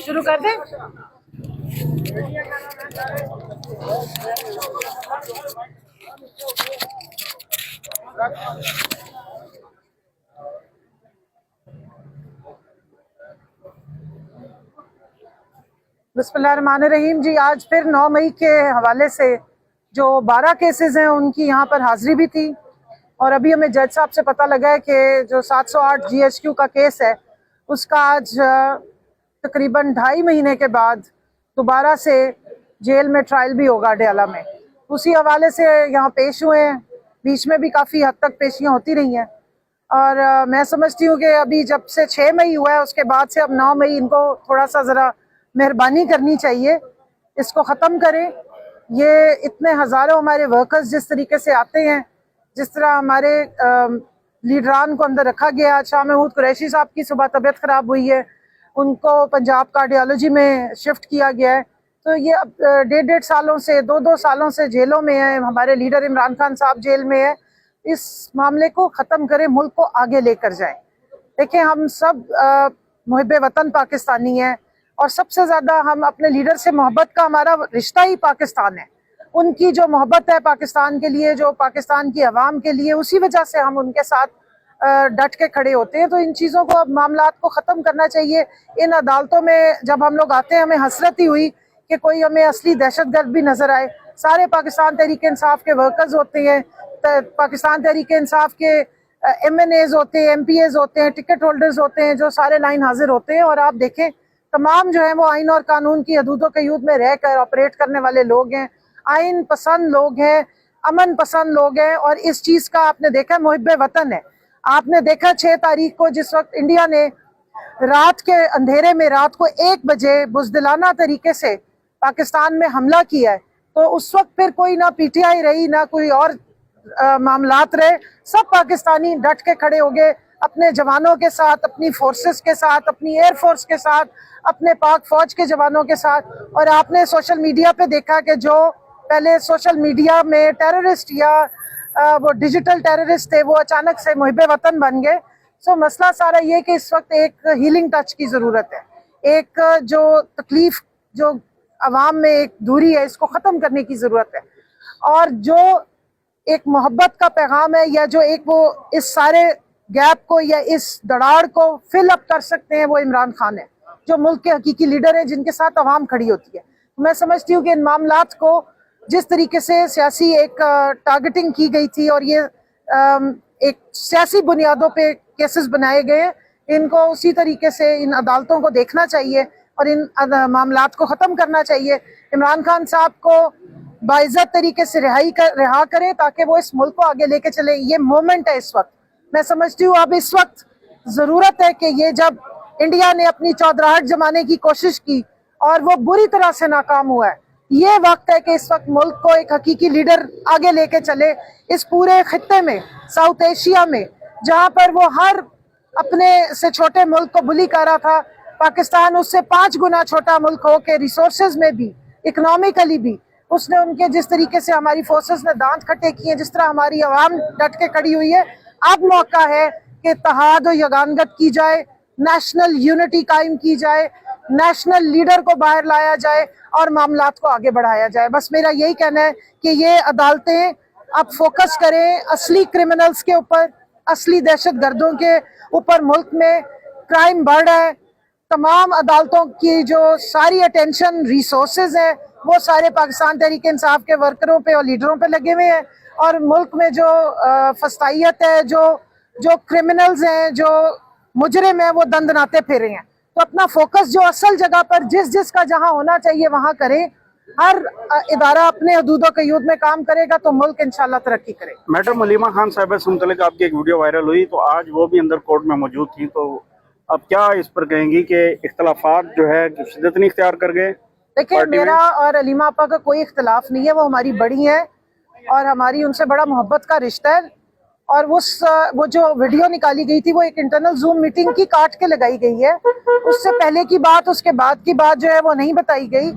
शुरू कर दें। बिस्मिल्लाहिर्रहमानिर्रहीम जी, आज फिर 9 मई के हवाले से जो 12 केसेस हैं उनकी यहाँ पर हाजिरी भी थी, और अभी हमें जज साहब से पता लगा है कि जो 708 GHQ का केस है उसका आज तकरीबन 2.5 महीने के बाद दोबारा से जेल में ट्रायल भी होगा अडयाला में। उसी हवाले से यहाँ पेश हुए हैं। बीच में भी काफ़ी हद तक पेशियाँ होती रही हैं, और मैं समझती हूँ कि अभी जब से 6 मई हुआ है उसके बाद से अब 9 मई इनको थोड़ा सा ज़रा मेहरबानी करनी चाहिए, इसको ख़त्म करें। ये इतने हज़ारों हमारे वर्कर्स जिस तरीके से आते हैं, जिस तरह हमारे लीडरान को अंदर रखा गया। शाह महमूद कुरैशी साहब की सुबह तबीयत ख़राब हुई है, उनको पंजाब कार्डियोलॉजी में शिफ्ट किया गया है। तो ये अब 1.5 सालों से 2 सालों से जेलों में है। हमारे लीडर इमरान खान साहब जेल में है। इस मामले को ख़त्म करें, मुल्क को आगे लेकर जाएं। देखिए, हम सब मुहिब्बे वतन पाकिस्तानी हैं, और सबसे ज़्यादा हम अपने लीडर से मोहब्बत का हमारा रिश्ता ही पाकिस्तान है। उनकी जो मोहब्बत है पाकिस्तान के लिए, जो पाकिस्तान की आवाम के लिए, उसी वजह से हम उनके साथ डट के खड़े होते हैं। तो इन चीज़ों को, अब मामलात को ख़त्म करना चाहिए। इन अदालतों में जब हम लोग आते हैं हमें हसरत ही हुई कि कोई हमें असली दहशतगर्द भी नज़र आए। सारे पाकिस्तान तहरीक इंसाफ के वर्कर्स होते हैं, पाकिस्तान तहरीक इंसाफ के MNAs होते हैं, MPAs होते हैं, टिकट होल्डर्स होते हैं, जो सारे लाइन हाजिर होते हैं। और आप देखें, तमाम जो है वो आइन और कानून की हदूदों क़यूद में रह कर ऑपरेट करने वाले लोग हैं, आइन पसंद लोग हैं, अमन पसंद लोग हैं। और इस चीज़ का आपने देखा, मुहिब्बे वतन है। आपने देखा 6 तारीख को जिस वक्त इंडिया ने रात के अंधेरे में, रात को 1 बजे बुज़दिलाना तरीके से पाकिस्तान में हमला किया है, तो उस वक्त फिर कोई ना PTI रही, ना कोई और मामलात रहे। सब पाकिस्तानी डट के खड़े हो गए अपने जवानों के साथ, अपनी फोर्सेस के साथ, अपनी एयर फोर्स के साथ, अपने पाक फौज के जवानों के साथ। और आपने सोशल मीडिया पे देखा कि जो पहले सोशल मीडिया में टेररिस्ट या वो डिजिटल टेररिस्ट थे, वो अचानक से मुहिब्बे वतन बन गए। सो मसला सारा ये कि इस वक्त एक हीलिंग टच की ज़रूरत है। एक जो तकलीफ, जो अवाम में एक दूरी है, इसको ख़त्म करने की ज़रूरत है। और जो एक मोहब्बत का पैगाम है, या जो एक वो इस सारे गैप को या इस दरार को फिल अप कर सकते हैं, वो इमरान खान है, जो मुल्क के हकीकी लीडर हैं, जिनके साथ अवाम खड़ी होती है। मैं समझती हूँ कि इन मामलात को जिस तरीके से सियासी एक टारगेटिंग की गई थी, और ये एक सियासी बुनियादों पे केसेस बनाए गए हैं, इनको उसी तरीके से इन अदालतों को देखना चाहिए और इन मामलात को ख़त्म करना चाहिए। इमरान खान साहब को बाइज़्ज़त तरीके से रिहा करें, ताकि वो इस मुल्क को आगे लेके चले। ये मोमेंट है इस वक्त। मैं समझती हूँ अब इस वक्त ज़रूरत है कि ये, जब इंडिया ने अपनी चौधराहट जमाने की कोशिश की और वो बुरी तरह से नाकाम हुआ है, ये वक्त है कि इस वक्त मुल्क को एक हकीकी लीडर आगे लेके चले। इस पूरे खित्ते में, साउथ एशिया में, जहाँ पर वो हर अपने से छोटे मुल्क को बुली कर रहा था, पाकिस्तान उससे 5 गुना छोटा मुल्क हो के रिसोर्सेज में भी, इकोनॉमिकली भी, उसने उनके जिस तरीके से हमारी फोर्सेस ने दांत खट्टे किए, जिस तरह हमारी आवाम डट के खड़ी हुई है, अब मौका है कि इत्तेहाद और यगानगत की जाए, नेशनल यूनिटी कायम की जाए, नेशनल लीडर को बाहर लाया जाए और मामलात को आगे बढ़ाया जाए। बस मेरा यही कहना है कि ये अदालतें अब फोकस करें असली क्रिमिनल्स के ऊपर, असली दहशत गर्दों के ऊपर। मुल्क में क्राइम बढ़ रहा है, तमाम अदालतों की जो सारी अटेंशन, रिसोर्सेज हैं, वो सारे पाकिस्तान तहरीक इंसाफ के वर्करों पे और लीडरों पे लगे हुए हैं। और मुल्क में जो फस्तायत है, जो क्रिमिनल्स हैं, जो मुजरिम हैं, वो दंदनाते फिरे हैं। तो अपना फोकस जो असल जगह पर, जिसका जहां होना चाहिए वहां करें। हर इदारा अपने हदूदों क़यूद में काम करेगा तो मुल्क इंशाल्लाह तरक्की करेगा। मैडम हलीमा खान साहिबा से मुतल्लिक आपकी एक वीडियो वायरल हुई, तो आज वो भी अंदर कोर्ट में मौजूद थी, तो अब क्या इस पर कहेंगी कि इख्तलाफात जो है शिद्दत नहीं इख्तियार कर गए? देखिए, मेरा और हलीमा आपा का कोई इख्तलाफ नहीं है, वो हमारी बड़ी है और हमारी उनसे बड़ा मोहब्बत का रिश्ता है। और वो जो वीडियो निकाली गई थी, वो एक इंटरनल जूम मीटिंग की काट के लगाई गई है। उससे पहले की बात, उसके बाद की बात जो है वो नहीं बताई गई।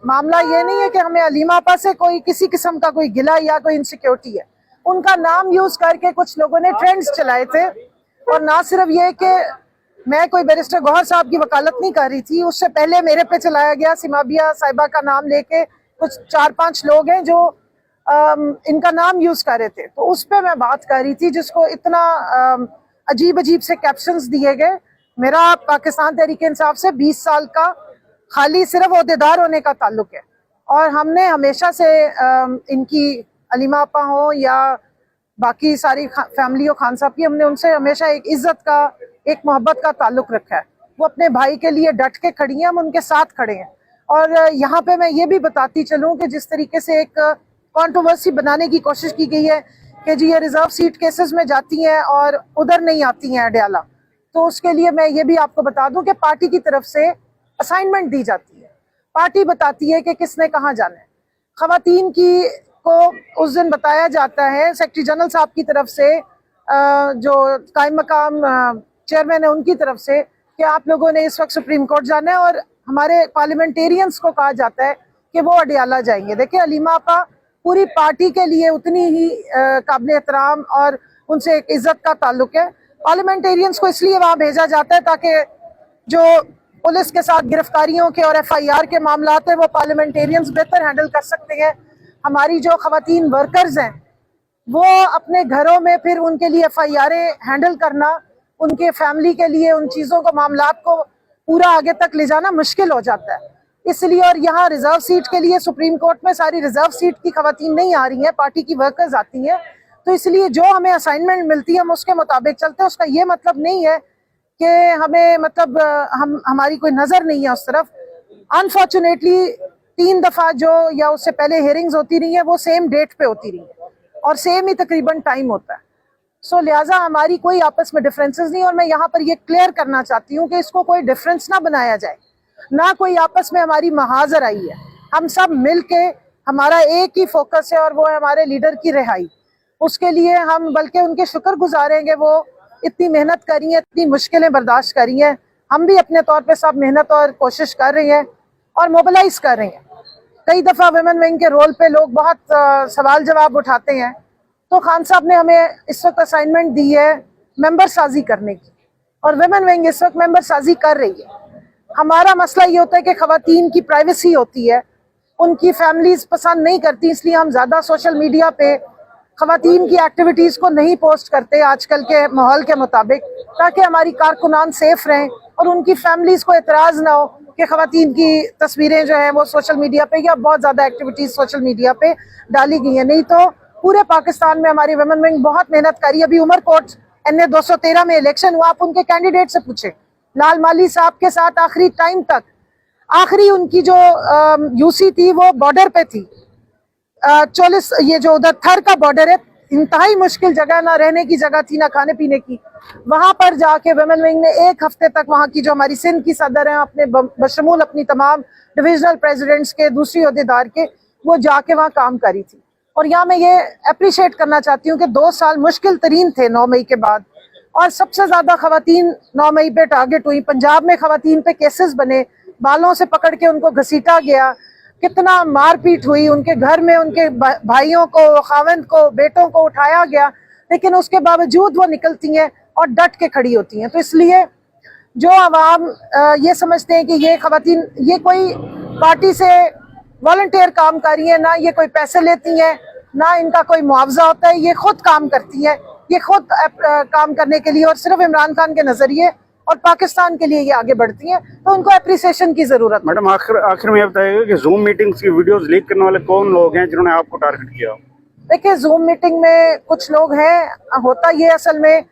मामला ये नहीं है कि हमें हलीमा आपा से कोई किसी किस्म का कोई गिला या कोई इनसिक्योरिटी है। उनका नाम यूज करके कुछ लोगों ने ट्रेंड्स चलाए थे, और ना सिर्फ ये कि मैं कोई बैरिस्टर गौहर साहब की वकालत नहीं कर रही थी, उससे पहले मेरे पे चलाया गया। सिमाबिया साहिबा का नाम लेके कुछ 4-5 लोग हैं जो इनका नाम यूज कर रहे थे, तो उस पे मैं बात कर रही थी, जिसको इतना अजीब अजीब से कैप्शंस दिए गए। मेरा पाकिस्तान तहरीक इंसाफ से 20 साल का खाली सिर्फ ओहदेदार होने का ताल्लुक है, और हमने हमेशा से इनकी अलीमा आपा हो या बाकी सारी फैमिली और खान साहब की, हमने उनसे हमेशा एक इज्जत का, एक मोहब्बत का ताल्लुक रखा है। वो अपने भाई के लिए डट के खड़ी हैं, हम उनके साथ खड़े हैं। और यहाँ पे मैं ये भी बताती चलूँ कि जिस तरीके से एक कंट्रोवर्सी बनाने की कोशिश की गई है कि जी ये रिजर्व सीट केसेस में जाती हैं और उधर नहीं आती हैं अडयाला, तो उसके लिए मैं ये भी आपको बता दूं कि पार्टी की तरफ से असाइनमेंट दी जाती है, पार्टी बताती है कि किसने कहाँ जाना है। खवातीन की को उस दिन बताया जाता है सेक्रेटरी जनरल साहब की तरफ से, जो कायम मकाम चेयरमैन है उनकी तरफ से, कि आप लोगों ने इस वक्त सुप्रीम कोर्ट जाना है, और हमारे पार्लियामेंटेरियंस को कहा जाता है कि वो अडयाला जाएंगे। देखिए अलीमा आपा पूरी पार्टी के लिए उतनी ही काबिल एहतराम और उनसे एक इज्जत का ताल्लुक है। पार्लियामेंटेरियंस को इसलिए वहाँ भेजा जाता है ताकि जो पुलिस के साथ गिरफ्तारियों के और FIR के मामला है वो पार्लियामेंटेरियंस बेहतर हैंडल कर सकते हैं। हमारी जो खवातीन वर्कर्स हैं वो अपने घरों में फिर उनके लिए FIR हैंडल करना, उनके फैमिली के लिए उन चीज़ों को, मामलात को पूरा आगे तक ले जाना मुश्किल हो जाता है। इसलिए, और यहाँ रिजर्व सीट के लिए सुप्रीम कोर्ट में सारी रिजर्व सीट की खवातीन नहीं आ रही हैं, पार्टी की वर्कर्स आती हैं, तो इसलिए जो हमें असाइनमेंट मिलती है हम उसके मुताबिक चलते हैं। उसका ये मतलब नहीं है कि हमें मतलब हमारी कोई नज़र नहीं है उस तरफ। अनफॉर्चुनेटली 3 दफ़ा जो या उससे पहले हेयरिंग्स होती रही हैं वो सेम डेट पे होती रही हैं और सेम ही तकरीबन टाइम होता है। सो लिहाजा हमारी कोई आपस में डिफरेंसेस नहीं, और मैं यहाँ पर ये क्लियर करना चाहती हूँ कि इसको कोई डिफरेंस ना बनाया जाए, ना कोई आपस में हमारी महाजर आई है। हम सब मिल के, हमारा एक ही फोकस है और वो है हमारे लीडर की रिहाई। उसके लिए हम बल्कि उनके शुक्र गुजार हैं कि वो इतनी मेहनत करी है, इतनी मुश्किलें बर्दाश्त करी हैं। हम भी अपने तौर पे सब मेहनत और कोशिश कर रहे हैं और मोबिलाइज कर रहे हैं। कई दफ़ा वुमेन विंग के रोल पे लोग बहुत सवाल जवाब उठाते हैं, तो खान साहब ने हमें इस वक्त असाइनमेंट दी है मेंबर साजी करने की, और वुमेन विंग इस वक्त मेंबर साजी कर रही है। हमारा मसला ये होता है कि खवातीन की प्राइवेसी होती है, उनकी फैमिलीज पसंद नहीं करती, इसलिए हम ज़्यादा सोशल मीडिया पे खवातीन की एक्टिविटीज़ को नहीं पोस्ट करते आजकल के माहौल के मुताबिक, ताकि हमारी कारकुनान सेफ रहें और उनकी फैमिलीज को एतराज़ ना हो कि खवातीन की तस्वीरें जो हैं वो सोशल मीडिया पे या बहुत ज़्यादा एक्टिविटीज़ सोशल मीडिया पे डाली गई हैं। नहीं तो पूरे पाकिस्तान में हमारी वुमेन विंग बहुत मेहनत करी। अभी उमरकोट NA 213 में इलेक्शन हुआ, आप उनके कैंडिडेट से पूछे, लाल माली साहब के साथ आखिरी टाइम तक, आखिरी उनकी जो UC थी वो बॉर्डर पे थी, 40 ये जो उधर थर का बॉर्डर है, इंतहाई मुश्किल जगह, ना रहने की जगह थी ना खाने पीने की। वहां पर जाके वुमेन विंग ने 1 हफ्ते तक वहां की जो हमारी सिंध की सदर हैं, अपने बशमूल अपनी तमाम डिविजनल प्रेसिडेंट्स के, दूसरी ओहदेदार के, वो जाके वहाँ काम करी थी। और यहाँ मैं ये अप्रिशिएट करना चाहती हूँ कि 2 साल मुश्किल तरीन थे 9 मई के बाद, और सबसे ज्यादा खवातीन 9 मई पे टारगेट हुई। पंजाब में खवातीन पे केसेस बने, बालों से पकड़ के उनको घसीटा गया, कितना मारपीट हुई, उनके घर में उनके भाइयों को, खावंद को, बेटों को उठाया गया, लेकिन उसके बावजूद वो निकलती हैं और डट के खड़ी होती हैं। तो इसलिए जो आवाम ये समझते हैं कि ये खवातीन ये कोई पार्टी से वॉलंटियर काम कर रही है, ना ये कोई पैसे लेती हैं, ना इनका कोई मुआवजा होता है, ये खुद काम करती हैं, ये खुद काम करने के लिए और सिर्फ इमरान खान के नजरिए और पाकिस्तान के लिए ये आगे बढ़ती हैं, तो उनको अप्रिसिएशन की जरूरत है। मैडम आखिर में ये बताइएगा कि जूम मीटिंग्स की वीडियोस लीक करने वाले कौन लोग हैं जिन्होंने आपको टारगेट किया? देखिए जूम मीटिंग में कुछ लोग हैं, होता ये असल में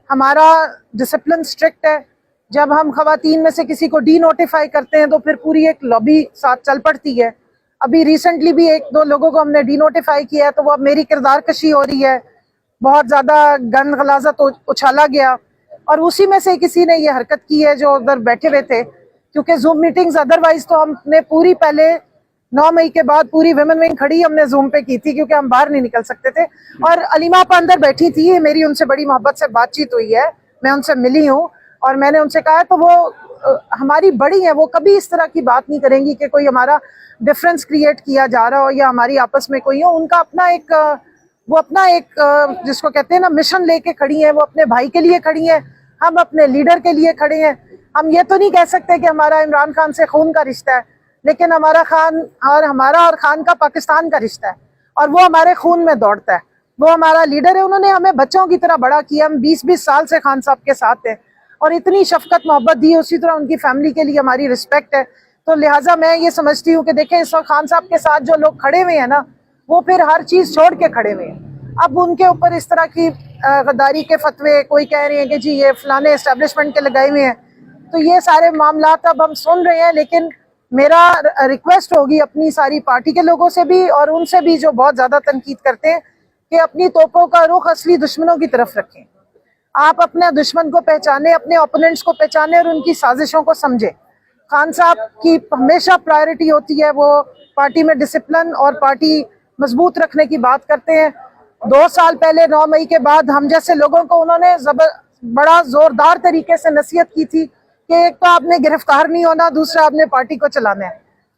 हमारा डिसिप्लिन स्ट्रिक्ट है। जब हम खवातीन में से किसी को डी नोटिफाई करते हैं तो फिर पूरी एक लॉबी साथ चल पड़ती है। अभी रिसेंटली भी 1-2 लोगों को हमने डी नोटिफाई किया है, तो वो अब मेरी किरदार कशी हो रही है, बहुत ज़्यादा गन गलाजत उछाला गया, और उसी में से किसी ने ये हरकत की है जो उधर बैठे हुए थे। क्योंकि जूम मीटिंग्स अदरवाइज तो हमने पूरी पहले 9 मई के बाद पूरी वुमेन विंग खड़ी हमने जूम पे की थी, क्योंकि हम बाहर नहीं निकल सकते थे। और अलीमा आपा अंदर बैठी थी, मेरी उनसे बड़ी मोहब्बत से बातचीत हुई है, मैं उनसे मिली हूँ और मैंने उनसे कहा, तो वो हमारी बड़ी है, वो कभी इस तरह की बात नहीं करेंगी कि कोई हमारा डिफरेंस क्रिएट किया जा रहा हो या हमारी आपस में कोई हो। उनका अपना एक वो अपना एक जिसको कहते हैं ना मिशन लेके खड़ी है, वो अपने भाई के लिए खड़ी है, ہم اپنے لیڈر کے لیے کھڑے ہیں. ہم یہ تو نہیں کہہ سکتے کہ ہمارا عمران خان سے خون کا رشتہ ہے, لیکن ہمارا خان کا پاکستان کا رشتہ ہے, اور وہ ہمارے خون میں دوڑتا ہے. وہ ہمارا لیڈر ہے, انہوں نے ہمیں بچوں کی طرح بڑا کیا. ہم 20 سال سے خان صاحب کے ساتھ ہیں اور اتنی شفقت محبت دی, اسی طرح ان کی فیملی کے لیے ہماری رسپیکٹ ہے. تو لہٰذا میں یہ سمجھتی ہوں کہ دیکھیں اس وقت خان صاحب کے ساتھ جو لوگ کھڑے ہوئے ہیں نا, وہ پھر ہر چیز چھوڑ کے کھڑے ہوئے ہیں. اب ان کے اوپر اس طرح کی غداری کے فتوے, کوئی کہہ رہے ہیں کہ جی یہ فلانے اسٹیبلشمنٹ کے لگائے ہوئے ہیں, تو یہ سارے معاملات اب ہم سن رہے ہیں. لیکن میرا ریکویسٹ ہوگی اپنی ساری پارٹی کے لوگوں سے بھی اور ان سے بھی جو بہت زیادہ تنقید کرتے ہیں کہ اپنی توپوں کا رخ اصلی دشمنوں کی طرف رکھیں. آپ اپنے دشمن کو پہچانیں, اپنے اوپوننٹس کو پہچانیں اور ان کی سازشوں کو سمجھیں. خان صاحب کی ہمیشہ پرائرٹی ہوتی ہے, وہ پارٹی میں ڈسپلن اور پارٹی مضبوط رکھنے کی بات کرتے ہیں. 2 سال پہلے 9 مئی کے بعد ہم جیسے لوگوں کو انہوں نے بڑا زوردار طریقے سے نصیحت کی تھی کہ ایک تو آپ نے گرفتار نہیں ہونا, دوسرا آپ نے پارٹی کو چلانا ہے.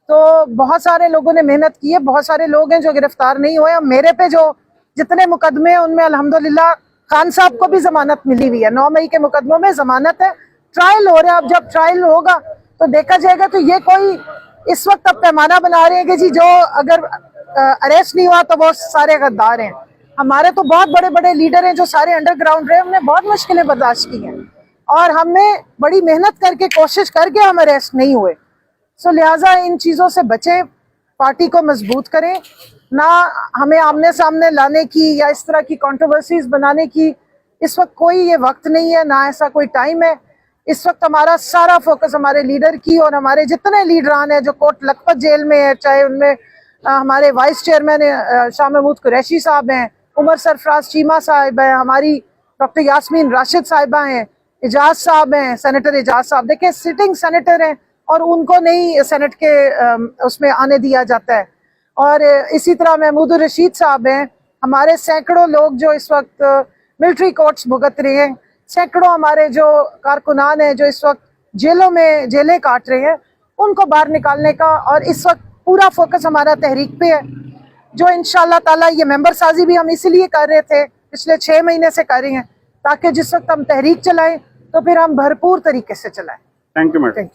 تو بہت سارے لوگوں نے محنت کی ہے, بہت سارے لوگ ہیں جو گرفتار نہیں ہوئے. میرے پہ جو جتنے مقدمے ہیں ان میں الحمدللہ خان صاحب کو بھی ضمانت ملی ہوئی ہے. 9 مئی کے مقدموں میں ضمانت ہے, ٹرائل ہو رہا ہے. اب جب ٹرائل ہوگا تو دیکھا جائے گا. تو یہ کوئی اس وقت اب پیمانہ بنا رہے ہیں کہ جی جو اگر اریسٹ نہیں ہوا تو وہ سارے غدار ہیں. ہمارے تو بہت بڑے بڑے لیڈر ہیں جو سارے انڈر گراؤنڈ رہے, ہم نے بہت مشکلیں برداشت کی ہیں اور ہم نے بڑی محنت کر کے کوشش کر کے ہم اریسٹ نہیں ہوئے. سو لہٰذا ان چیزوں سے بچیں, پارٹی کو مضبوط کریں. نہ ہمیں آمنے سامنے لانے کی یا اس طرح کی کنٹروورسیز بنانے کی اس وقت کوئی یہ وقت نہیں ہے, نہ ایسا کوئی ٹائم ہے. اس وقت ہمارا سارا فوکس ہمارے لیڈر کی اور ہمارے جتنے لیڈران ہیں جو کوٹ لکھپت جیل میں ہیں, چاہے ان میں ہمارے وائس چیئرمین شاہ محمود قریشی صاحب ہیں, عمر سرفراز چیمہ صاحب ہیں, ہماری ڈاکٹر یاسمین راشد صاحبہ ہیں, اعجاز صاحب ہیں, سینیٹر اعجاز صاحب. دیکھیں سٹنگ سینیٹر ہیں اور ان کو نہیں سینٹ کے اس میں آنے دیا جاتا ہے. اور اسی طرح محمود الرشید صاحب ہیں. ہمارے سینکڑوں لوگ جو اس وقت ملٹری کورٹس بھگت رہے ہیں, سینکڑوں ہمارے جو کارکنان ہیں جو اس وقت جیلوں میں جیلیں کاٹ رہے ہیں, ان کو باہر نکالنے کا اور اس وقت پورا فوکس ہمارا تحریک پہ ہے, جو انشاءاللہ تعالیٰ یہ ممبر سازی بھی ہم اسی لیے کر رہے تھے, پچھلے 6 مہینے سے کر رہے ہیں, تاکہ جس وقت ہم تحریک چلائیں تو پھر ہم بھرپور طریقے سے چلائیں. Thank you madam.